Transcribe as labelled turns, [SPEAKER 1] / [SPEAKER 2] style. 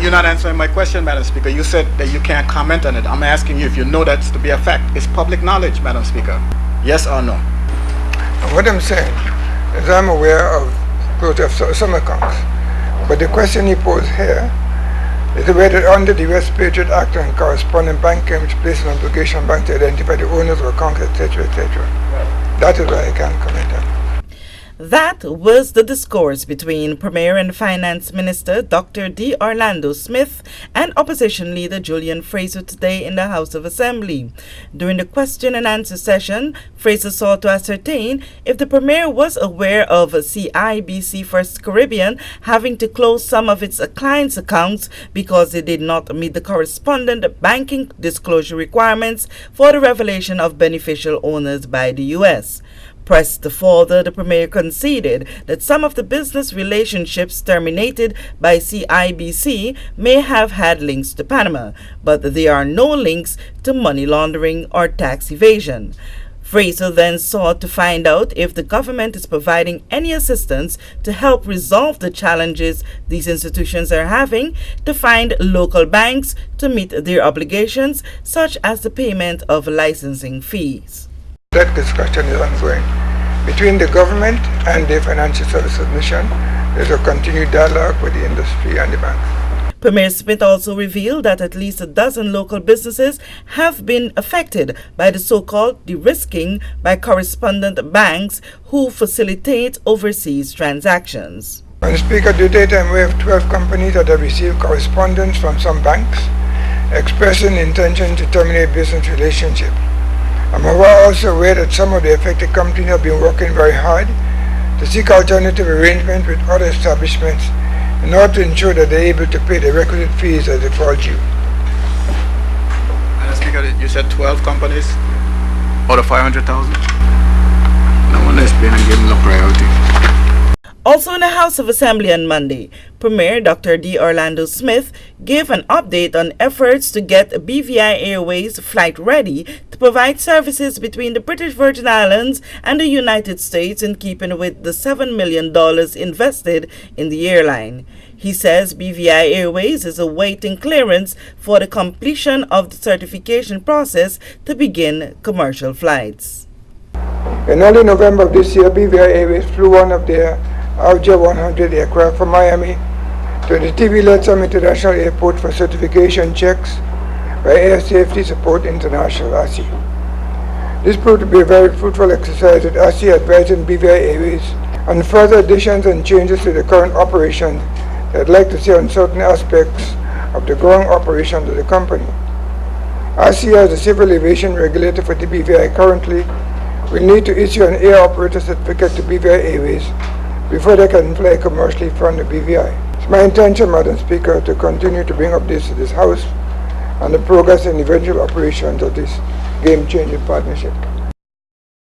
[SPEAKER 1] you're not answering my question, Madam Speaker. You said that you can't comment on it. I'm asking you if you know that's to be a fact. It's public knowledge, Madam Speaker. Yes or no?
[SPEAKER 2] What I'm saying is I'm aware of closure of some accounts. But the question he posed here is whether under the West Patriot Act and corresponding bank claims placed an obligation on banks to identify the owners of accounts, etc., etc. That is why I can't comment on it.
[SPEAKER 3] That was the discourse between Premier and Finance Minister Dr. D. Orlando Smith and Opposition Leader Julian Fraser today in the House of Assembly. During the question and answer session, Fraser sought to ascertain if the Premier was aware of CIBC First Caribbean having to close some of its clients' accounts because they did not meet the correspondent banking disclosure requirements for the revelation of beneficial owners by the U.S. Pressed further, the Premier conceded that some of the business relationships terminated by CIBC may have had links to Panama, but there are no links to money laundering or tax evasion. Fraser then sought to find out if the government is providing any assistance to help resolve the challenges these institutions are having to find local banks to meet their obligations, such as the payment of licensing fees.
[SPEAKER 2] That discussion is ongoing. Between the government and the Financial Services Mission, there's a continued dialogue with the industry and the banks.
[SPEAKER 3] Premier Smith also revealed that at least a dozen local businesses have been affected by the so-called de-risking by correspondent banks who facilitate overseas transactions.
[SPEAKER 2] Madam Speaker, to date we have 12 companies that have received correspondence from some banks expressing intention to terminate business relationship. I'm also aware that some of the affected companies have been working very hard to seek alternative arrangements with other establishments in order to ensure that they're able to pay the requisite fees as they fall due.
[SPEAKER 1] Madam Speaker, you said 12 companies out of 500,000? No one has been given no priority.
[SPEAKER 3] Also in the House of Assembly on Monday, Premier Dr. D. Orlando Smith gave an update on efforts to get BVI Airways flight ready to provide services between the British Virgin Islands and the United States in keeping with the $7 million invested in the airline. He says BVI Airways is awaiting clearance for the completion of the certification process to begin commercial flights.
[SPEAKER 2] In early November of this year, BVI Airways flew one of their RJ 100 aircraft from Miami to the TV Latham International Airport for certification checks by Air Safety Support International, ASI. This proved to be a very fruitful exercise with ASI advising BVI Airways on further additions and changes to the current operation that I'd like to see on certain aspects of the growing operations of the company. ASI, as the civil aviation regulator for the BVI currently, will need to issue an air operator certificate to BVI Airways before they can fly commercially from the BVI. It's my intention, Madam Speaker, to continue to bring updates to this House on the progress and eventual operations of this game-changing partnership.